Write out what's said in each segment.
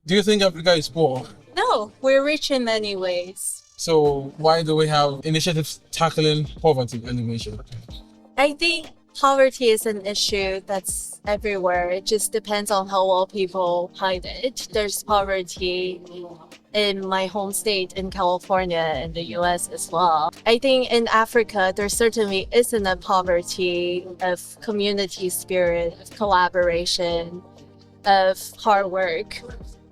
Do you think Africa is poor? No, we're rich in many ways. So why do we have initiatives tackling poverty elimination? I think poverty is an issue that's everywhere. It just depends on how well people hide it. There's poverty in my home state in California and the US as well. I think in Africa, there certainly isn't a poverty of community spirit, of collaboration, of hard work.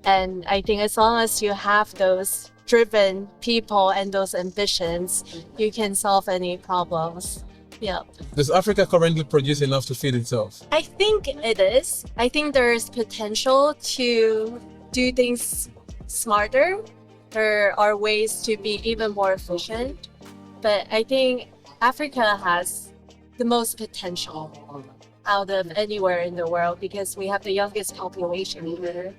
And I think as long as you have those driven people and those ambitions, you can solve any problems. Yeah. Does Africa currently produce enough to feed itself? I think it is. I think there's potential to do things smarter. There are ways to be even more efficient. But I think Africa has the most potential out of anywhere in the world because we have the youngest population here.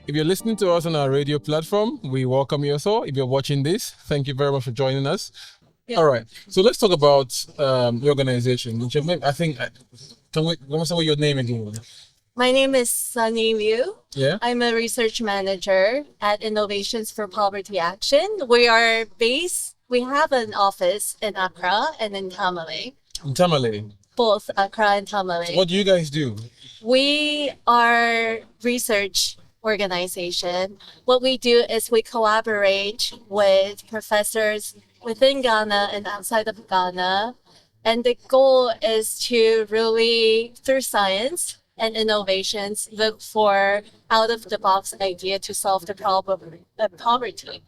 If you're listening to us on our radio platform, we welcome you also. If you're watching this, thank you very much for joining us. Yeah. All right. So let's talk about your organization. Which I think, can we say what your name again? My name is Sunny Liu. Yeah. I'm a research manager at Innovations for Poverty Action. We have an office in Accra and in Tamale. In Tamale. Both Accra and Tamale. What do you guys do? We are research organization. What we do is we collaborate with professors within Ghana and outside of Ghana. And the goal is to really, through science and innovations, look for out-of-the-box idea to solve the problem of poverty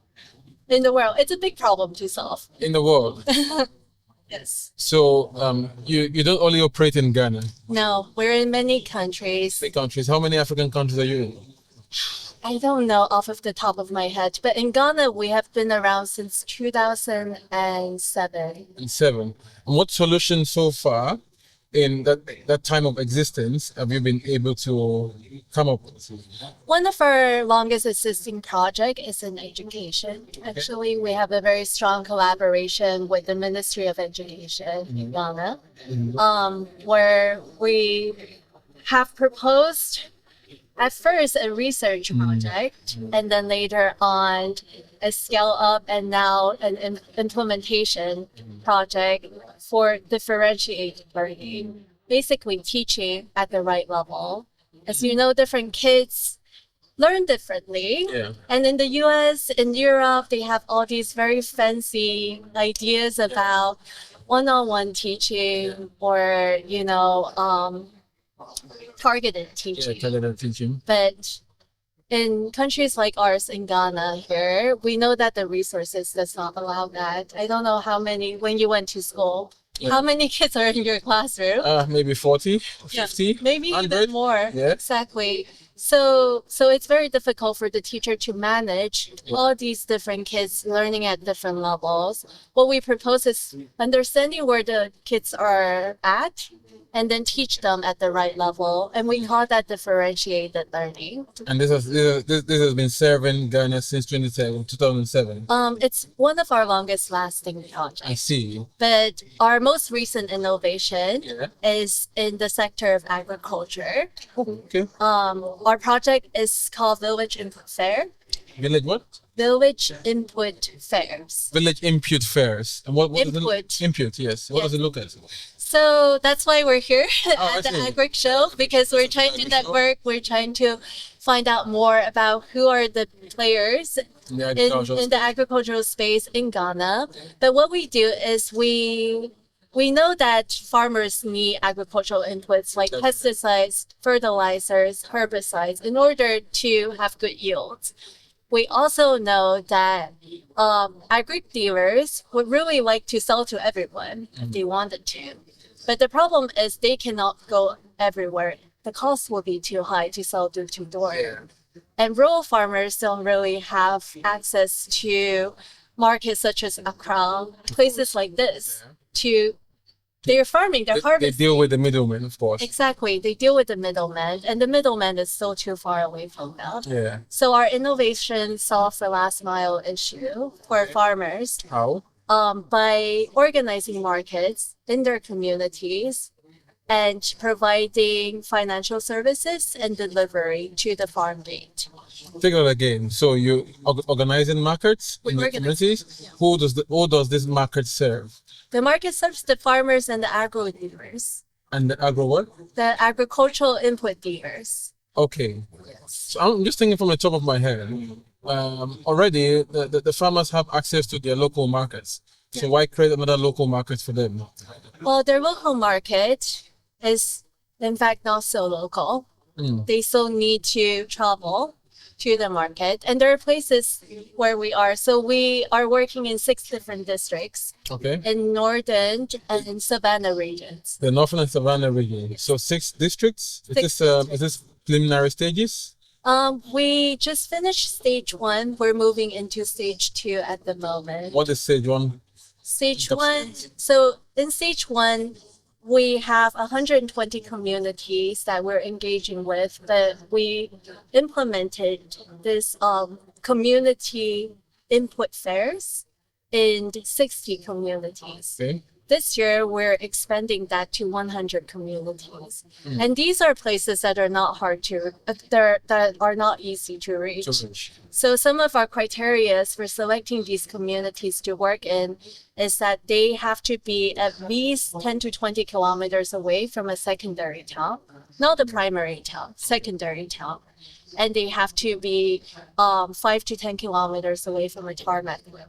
in the world. It's a big problem to solve. In the world. Yes. So you don't only operate in Ghana. No, we're in many countries. Big countries. How many African countries are you in? I don't know off of the top of my head, but in Ghana, we have been around since 2007. In 7. And what solutions so far in that time of existence have you been able to come up with? One of our longest existing project is in education. Actually, we have a very strong collaboration with the Ministry of Education in Ghana, where we have proposed at first a research project and then later on a scale up and now an implementation project for differentiated learning, basically teaching at the right level. As you know, different kids learn differently. Yeah. And in the US, in Europe, they have all these very fancy ideas about one-on-one teaching or, targeted teaching. Yeah, targeted teaching. But in countries like ours in Ghana here, we know that the resources does not allow that. I don't know how many, when you went to school, how many kids are in your classroom? Maybe 40, 50, yeah, maybe 100. even more. Yeah. Exactly. So it's very difficult for the teacher to manage all these different kids learning at different levels. What we propose is understanding where the kids are at and then teach them at the right level. And we call that differentiated learning. And this has been serving Ghana since 2007. It's one of our longest lasting projects. I see. But our most recent innovation is in the sector of agriculture. Okay. Our project is called Village Input Fair. Village what? Village Input Fairs. Village Input Fairs. And what Input. Input, yes. What does it look at? So that's why we're here I at the see. Agro show, because we're trying to network, we're trying to find out more about who are the players in the agricultural space in Ghana. But what we do is we know that farmers need agricultural inputs like pesticides, fertilizers, herbicides in order to have good yields. We also know that agri dealers would really like to sell to everyone if they wanted to. But the problem is they cannot go everywhere. The cost will be too high to sell door to door. And rural farmers don't really have access to markets such as Accra, places like this, they're farming, they're harvesting. They deal with the middlemen, of course. Exactly. They deal with the middleman, and the middleman is still too far away from them. Yeah. So our innovation solves the last mile issue for farmers. How? By organizing markets in their communities and providing financial services and delivery to the farm gate. Take that again. So you organizing markets in the communities. Yeah. Who does this market serve? The market serves the farmers and the agro dealers. And the agro what? The agricultural input dealers. Okay. Yes. So I'm just thinking from the top of my head. Already the farmers have access to their local markets. So why create another local market for them? Well, their local market is in fact not so local. They still need to travel to the market, and there are places where we are. So we are working in 6 different districts. Okay. In northern and in Savannah regions. The northern and Savannah region. So 6 districts. Is this preliminary stages? We just finished stage 1. We're moving into stage 2 at the moment. What is stage 1? Stage 1. So in stage 1, we have 120 communities that we're engaging with, but we implemented this community input fairs in 60 communities. Okay. This year, we're expanding that to 100 communities. And these are places that are not that are not easy to reach. So some of our criteria for selecting these communities to work in is that they have to be at least 10 to 20 kilometers away from a secondary town, not the primary town, secondary town. And they have to be 5 to 10 kilometers away from a tarmac road.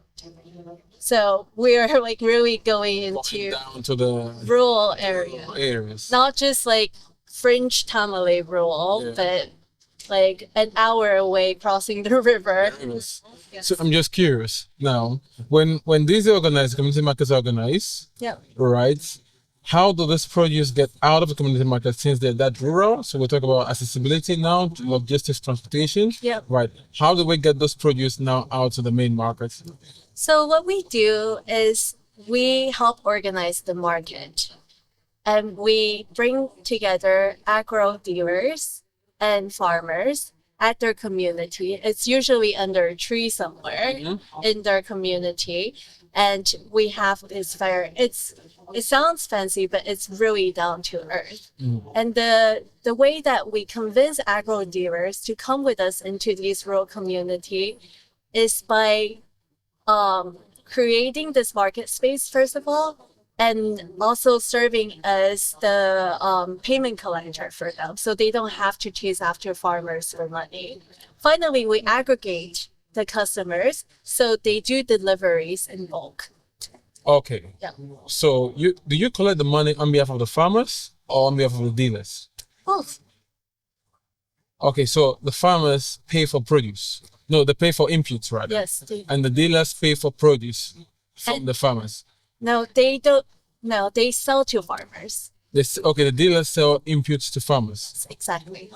So we're like really going into down to the rural areas. Not just like fringe Tamale rural, but like an hour away crossing the river. Yes. So I'm just curious now, when these community markets are organized, right? How do this produce get out of the community market since they're that rural? So we'll talk about accessibility now, to logistics, transportation. Right. How do we get those produce now out to the main markets? So what we do is we help organize the market, and we bring together agro dealers and farmers at their community. It's usually under a tree somewhere in their community. And we have this fair. It sounds fancy, but it's really down to earth. And the way that we convince agro dealers to come with us into these rural community is by creating this market space, first of all, and also serving as the payment collector for them, so they don't have to chase after farmers for money. Finally, we aggregate the customers, so they do deliveries in bulk. Okay. Yeah. So do you collect the money on behalf of the farmers or on behalf of the dealers? Both. Okay, so the farmers pay for produce. No, they pay for inputs, rather. Yes. And the dealers pay for produce from the farmers. No, they don't. No, they sell to farmers. The dealers sell inputs to farmers. Exactly.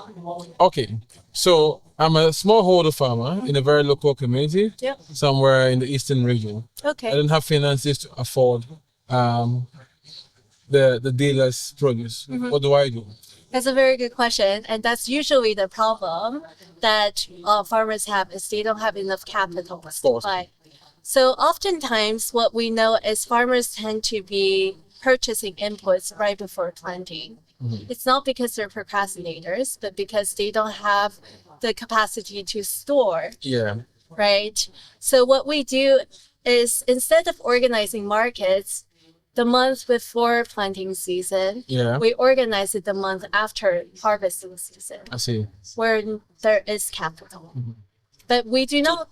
Okay, so I'm a smallholder farmer in a very local community, somewhere in the eastern region. Okay. I don't have finances to afford the dealer's produce. What do I do? That's a very good question, and that's usually the problem that farmers have, is they don't have enough capital to buy. So oftentimes what we know is farmers tend to be purchasing inputs right before planting. It's not because they're procrastinators, but because they don't have the capacity to store. Right? So what we do is, instead of organizing markets the month before planting season, we organize it the month after harvesting season. I see. Where there is capital. But we do not.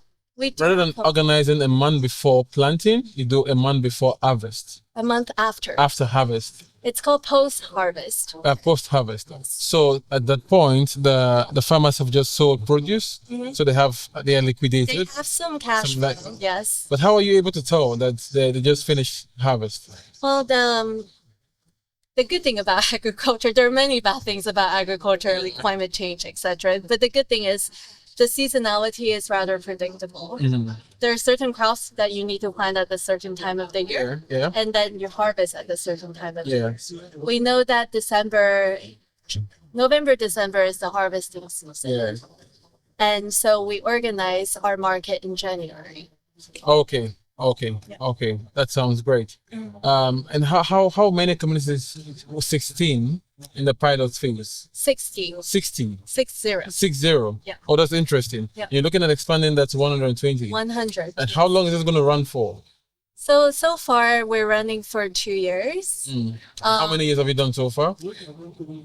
Rather than organizing a month before planting, you do a month before harvest. A month after. After harvest. It's called post-harvest. Post-harvest. So at that point, the farmers have just sold produce, so they are liquidated. They have some cash flow, yes. But how are you able to tell that they just finished harvest? Well, the good thing about agriculture, there are many bad things about agriculture, like climate change, etc. But the good thing is, the seasonality is rather predictable. There are certain crops that you need to plant at a certain time of the year, and then you harvest at a certain time of the year. We know that November, December is the harvesting season. And so we organize our market in January. Okay. Okay, Yeah. okay, that sounds great. And how many communities? 16 in the pilot phase. 60. 16. 60. 60. Yeah. Oh, that's interesting. Yeah. You're looking at expanding that to 120. 100. And how long is this going to run for? So far we're running for 2 years. How many years have you done so far?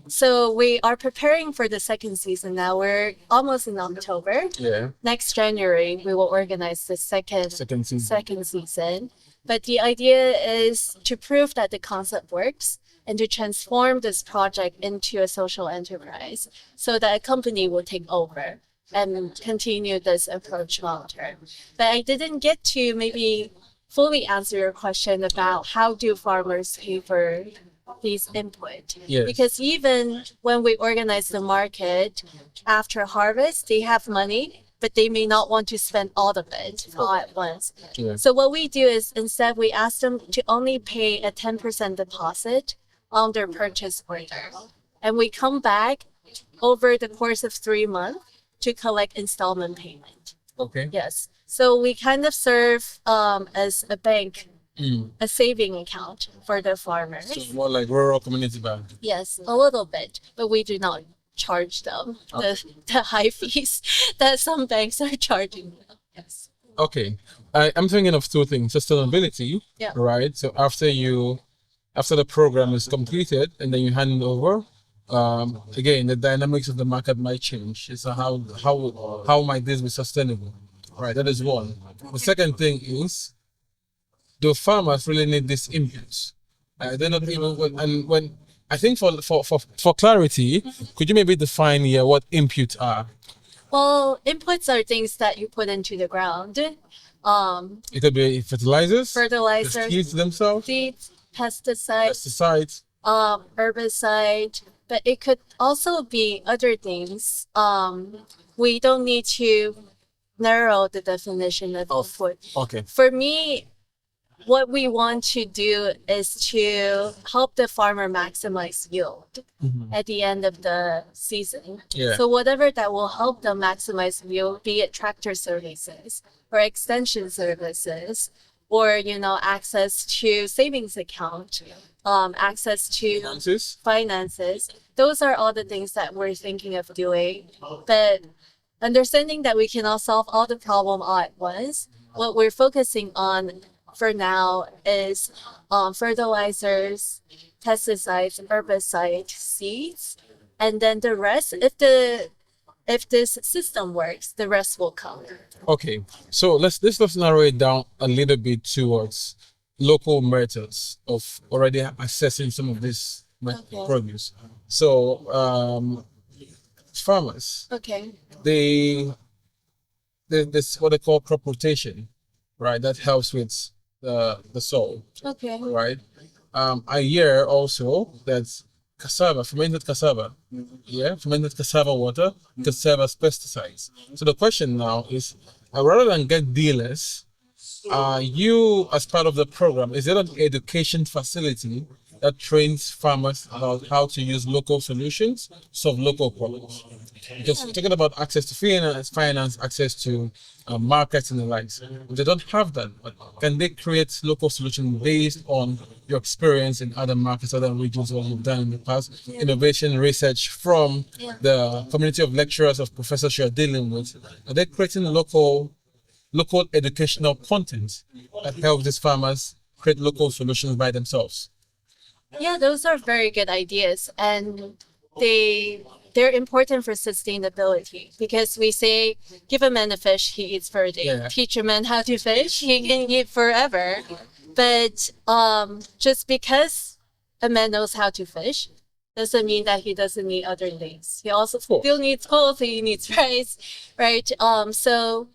So we are preparing for the second season now. We're almost in October. Yeah. Next January we will organize the second Second season. season. But the idea is to prove that the concept works and to transform this project into a social enterprise so that a company will take over and continue this approach long term. But I didn't get to maybe fully answer your question about how do farmers pay for these input. Yes. Because even when we organize the market after harvest, they have money, but they may not want to spend all of it all at once. Yeah. So what we do is instead we ask them to only pay a 10% deposit on their purchase order. And we come back over the course of 3 months to collect installment payment. Okay. Yes. So we kind of serve as a bank, a saving account for the farmers. So more like rural community bank. Yes, a little bit, but we do not charge them the high fees that some banks are charging them. Yes. Okay. I'm thinking of two things. Sustainability. Yeah. Right. So after the program is completed and then you hand it over, again, the dynamics of the market might change. So how might this be sustainable? Right, that is one. The second thing is, do farmers really need these inputs? They're not even when I think for clarity, could you maybe define here what inputs are? Well, inputs are things that you put into the ground. It could be fertilizers, Fertilizers, the seeds themselves, seeds, pesticides, herbicide, but it could also be other things. We don't need to narrow the definition of input. Okay. For me, what we want to do is to help the farmer maximize yield at the end of the season. Yeah. So whatever that will help them maximize yield, be it tractor services or extension services, or access to savings account, access to finances. Those are all the things that we're thinking of doing. But understanding that we cannot solve all the problem all at once, what we're focusing on for now is fertilizers, pesticides, herbicides, seeds, and then the rest. If this system works, the rest will come. Okay, so let's narrow it down a little bit towards local methods of already accessing some of this produce. So farmers, this what they call crop rotation, right? That helps with the soil. Okay. Right. I hear also that cassava, fermented cassava, fermented cassava water, cassava pesticides. So the question now is, rather than get dealers, you as part of the program, is there an education facility that trains farmers about how to use local solutions to solve local problems? Because we're talking about access to finance, access to markets and the likes. If they don't have that, can they create local solutions based on your experience in other markets, other regions, what you've done in the past, innovation, research from the community of lecturers, of professors you're dealing with? Are they creating local educational content that helps these farmers create local solutions by themselves? Yeah, those are very good ideas, and they're important for sustainability, because we say, give a man a fish, he eats for a day. Teach a man how to fish, he can eat forever. But just because a man knows how to fish doesn't mean that he doesn't need other things. He also still needs clothes, he needs rice, right? So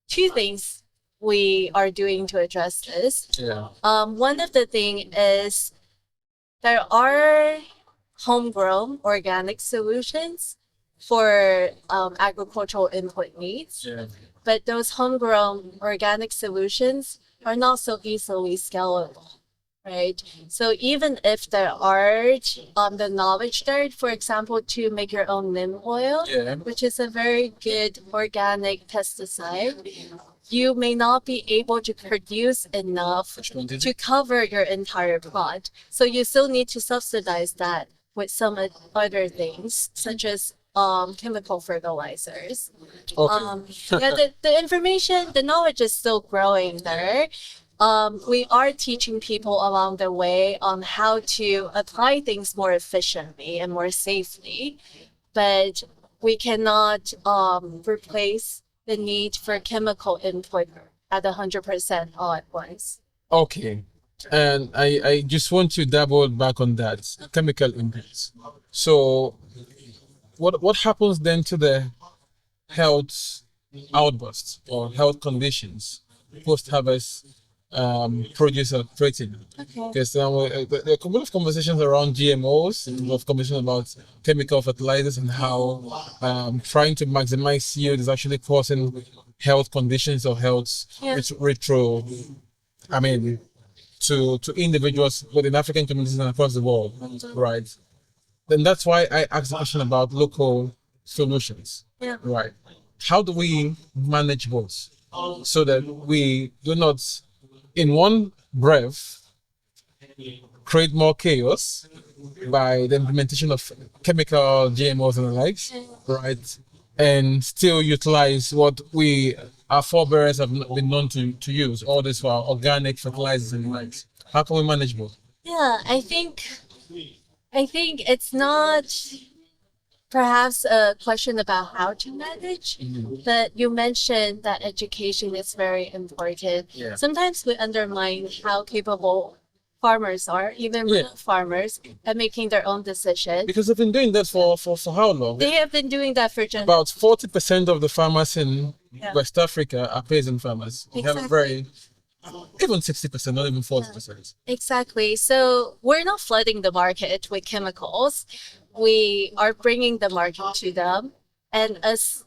2 things we are doing to address this. One of the things is there are homegrown organic solutions for agricultural input needs, but those homegrown organic solutions are not so easily scalable, right? So even if there are the knowledge there, for example, to make your own neem oil, which is a very good organic pesticide, you may not be able to produce enough to cover your entire plot. So you still need to subsidize that with some other things, such as chemical fertilizers. The information, the knowledge is still growing there. We are teaching people along the way on how to apply things more efficiently and more safely, but we cannot replace the need for chemical input at 100% all at once. Okay. And I just want to double back on that, chemical inputs. So what happens then to the health outbursts or health conditions post-harvest produce are creating? Because there are a couple of conversations around GMOs, a lot of conversations about chemical fertilizers and how trying to maximize yield is actually causing health conditions or health to individuals within African communities and across the world, right? Then that's why I asked the question about local solutions, right? How do we manage both so that we do not, in one breath, create more chaos by the implementation of chemical GMOs and the likes, right? And still utilize what our forebears have been known to use, all this for organic fertilizers and the likes. How can we manage both? Yeah, I think it's not perhaps a question about how to manage, but you mentioned that education is very important. Yeah. Sometimes we undermine how capable farmers are, even real farmers, at making their own decisions. Because they've been doing that for how long? They have been doing that for generations. About 40% of the farmers in West Africa are peasant farmers. They have a very, even 60%, not even 40%. Exactly. So we're not flooding the market with chemicals. We are bringing the market to them. And as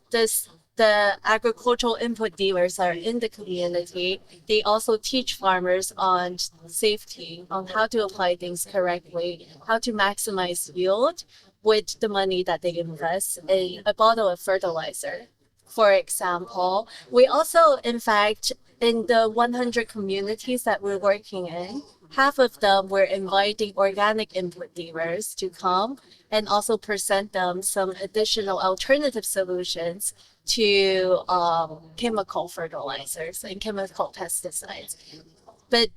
the agricultural input dealers are in the community, they also teach farmers on safety, on how to apply things correctly, how to maximize yield with the money that they invest in a bottle of fertilizer, for example. We also, in fact, in the 100 communities that we're working in, half of them we're inviting organic input dealers to come and also present them some additional alternative solutions to chemical fertilizers and chemical pesticides. But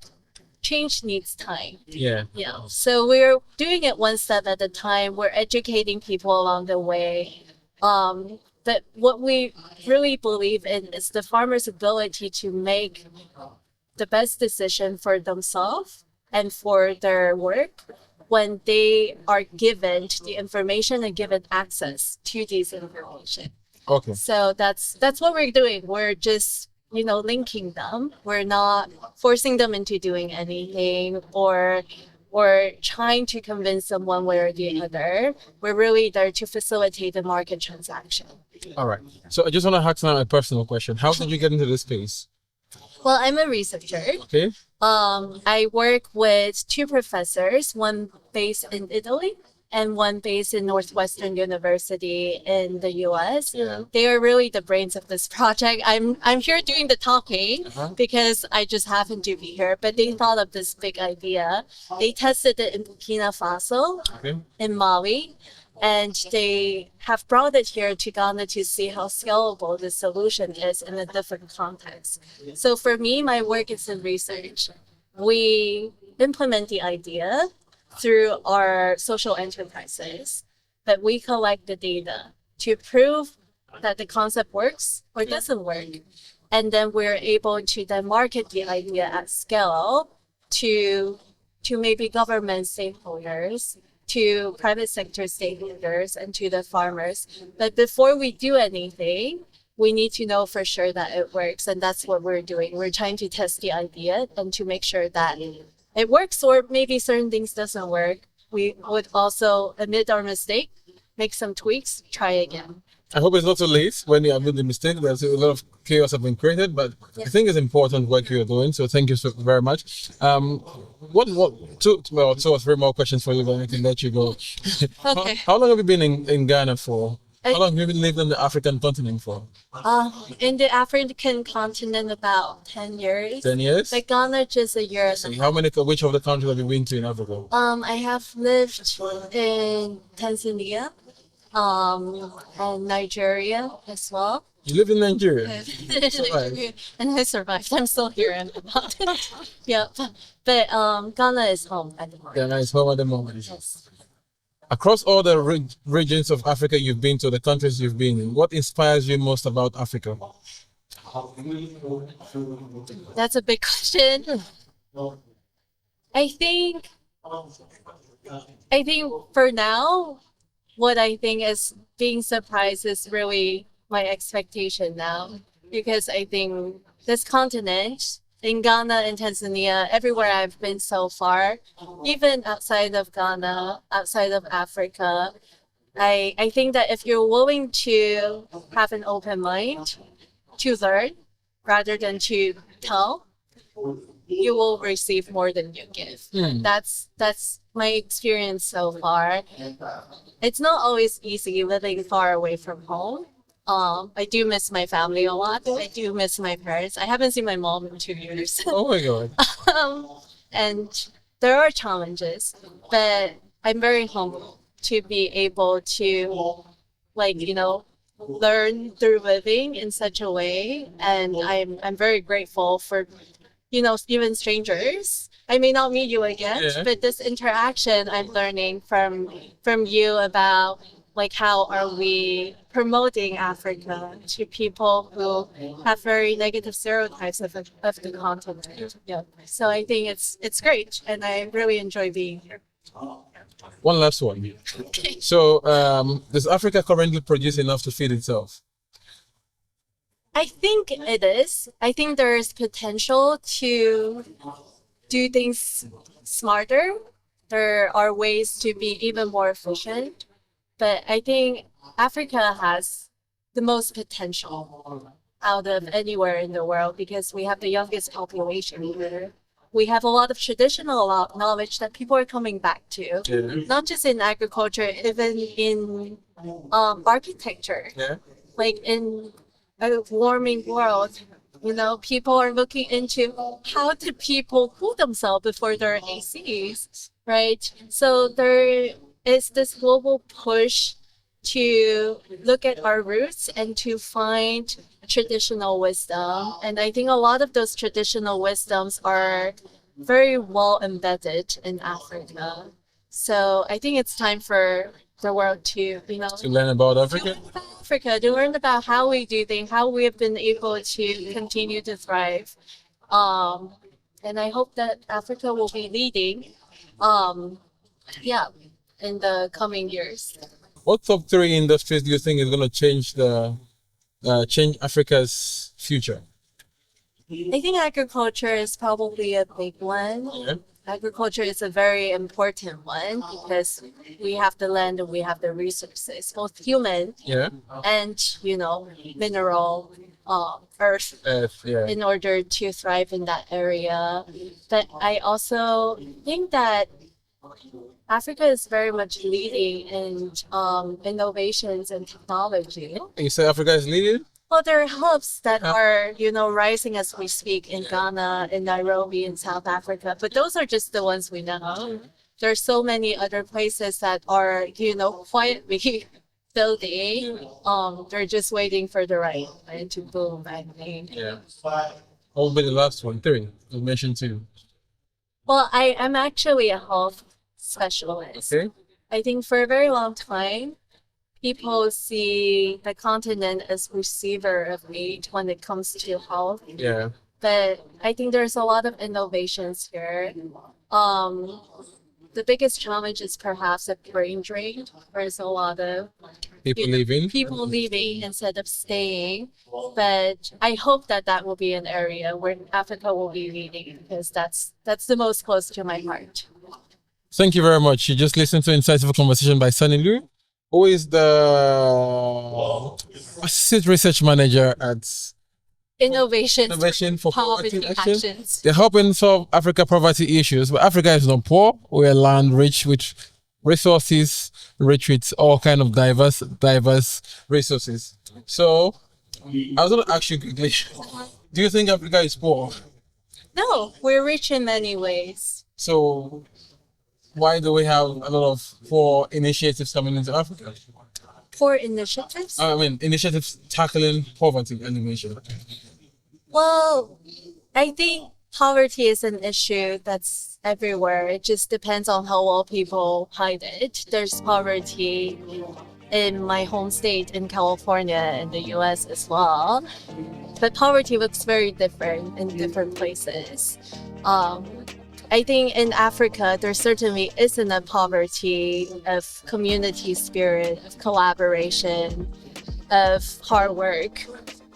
change needs time. Yeah. So we're doing it one step at a time. We're educating people along the way. But what we really believe in is the farmer's ability to make the best decision for themselves and for their work when they are given the information and given access to these information. Okay. So that's what we're doing. We're just, linking them. We're not forcing them into doing anything or trying to convince them one way or the other. We're really there to facilitate the market transaction. All right. So I just want to ask now a personal question. How did you get into this space? Well, I'm a researcher. Okay. I work with two professors, one based in Italy and one based in Northwestern University in the US. Yeah. They are really the brains of this project. I'm here doing the talking because I just happen to be here, but they thought of this big idea. They tested it in Burkina Faso, in Mali, and they have brought it here to Ghana to see how scalable the solution is in a different context. So for me, my work is in research. We implement the idea through our social enterprises, but we collect the data to prove that the concept works or doesn't work. And then we're able to then market the idea at scale to maybe government stakeholders, to private sector stakeholders, and to the farmers. But before we do anything, we need to know for sure that it works. And that's what we're doing. We're trying to test the idea and to make sure that it works, or maybe certain things doesn't work. We would also admit our mistake, make some tweaks, try again. I hope it's not too late when you have made the mistake. There's a lot of chaos have been created, but I think it's important work you're doing. So thank you so very much. Two or three more questions for you, then I can let you go. Okay. How long have you been in Ghana for? How long have you been living on the African continent for? In the African continent, about 10 years. 10 years? Like Ghana, just a year. So which of the countries have you been to in Africa? I have lived in Tanzania, and Nigeria as well. You live in Nigeria? Nigeria, and I survived. I'm still here. Yeah, but Ghana is home at the moment. Ghana is home at the moment. Yes. Across all the regions of Africa you've been to, the countries you've been in, what inspires you most about Africa? That's a big question. I think for now, what I think is being surprised is really my expectation now, because I think this continent, in Ghana and Tanzania, everywhere I've been so far, even outside of Ghana, outside of Africa, I think that if you're willing to have an open mind to learn rather than to tell, you will receive more than you give. That's my experience so far. It's not always easy living far away from home. I do miss my family a lot. I do miss my parents. I haven't seen my mom in 2 years. Oh my God. And there are challenges, but I'm very humble to be able to, learn through living in such a way. And I'm very grateful for, even strangers. I may not meet you again, but this interaction I'm learning from you about how are we promoting Africa to people who have very negative stereotypes of the continent. Yeah. So I think it's great, and I really enjoy being here. One last one. Okay. So, does Africa currently produce enough to feed itself? I think it is. I think there is potential to do things smarter. There are ways to be even more efficient. But I think Africa has the most potential out of anywhere in the world because we have the youngest population here. We have a lot of traditional knowledge that people are coming back to, not just in agriculture, even in architecture. Like in a warming world, people are looking into how do people cool themselves before there are ACs, right? So there is this global push to look at our roots and to find traditional wisdom. And I think a lot of those traditional wisdoms are very well embedded in Africa. So I think it's time for the world to learn about Africa? To learn about how we do things, how we have been able to continue to thrive. And I hope that Africa will be leading. In the coming years. What top 3 industries do you think is going to change Africa's future? I think agriculture is probably a big one. Agriculture is a very important one because we have the land and we have the resources, both human and mineral, earth, in order to thrive in that area. But I also think that Africa is very much leading in innovations and technology. You say Africa is leading? Well, there are hubs that are, rising as we speak in Ghana, in Nairobi, in South Africa. But those are just the ones we know. There are so many other places that are, quietly building. They're just waiting for the right moment to boom, I think. What will be the last one? 3. You mentioned 2. Well, I'm actually a health specialist. Okay. I think for a very long time, people see the continent as receiver of aid when it comes to health. But I think there's a lot of innovations here. The biggest challenge is perhaps a brain drain. There's a lot of people leaving instead of staying. But I hope that will be an area where Africa will be leading because that's the most close to my heart. Thank you very much. You just listened to Insightful Conversation by Sunny Liu, who is the Assistant Research Manager at Innovation for Poverty Actions. They're helping solve Africa poverty issues, but Africa is not poor. We're land rich with resources rich with all kind of diverse resources. So I was going to ask you quickly, do you think Africa is poor? No, we're rich in many ways. So why do we have a lot of poor initiatives coming into Africa? Poor initiatives? I mean, initiatives tackling poverty elimination. Well, I think poverty is an issue that's everywhere. It just depends on how well people hide it. There's poverty in my home state in California and the US as well. But poverty looks very different in different places. I think in Africa, there certainly isn't a poverty of community spirit, of collaboration, of hard work.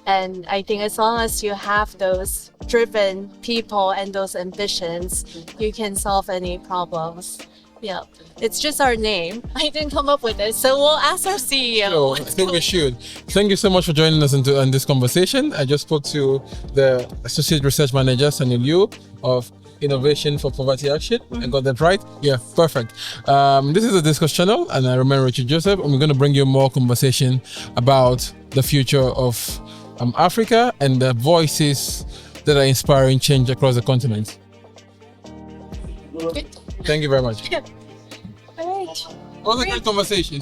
And I think as long as you have those driven people and those ambitions, you can solve any problems. Yeah, it's just our name. I didn't come up with it, so we'll ask our CEO. So I think we should. Thank you so much for joining us in this conversation. I just spoke to the Associate Research Manager, Sanil Liu, of Innovation for Poverty Action. I got that right? Yeah, perfect. This is the Discourse channel, and I remain Richard Joseph, and we're going to bring you more conversation about the future of Africa and the voices that are inspiring change across the continent. Thank you very much. All right. What a great conversation.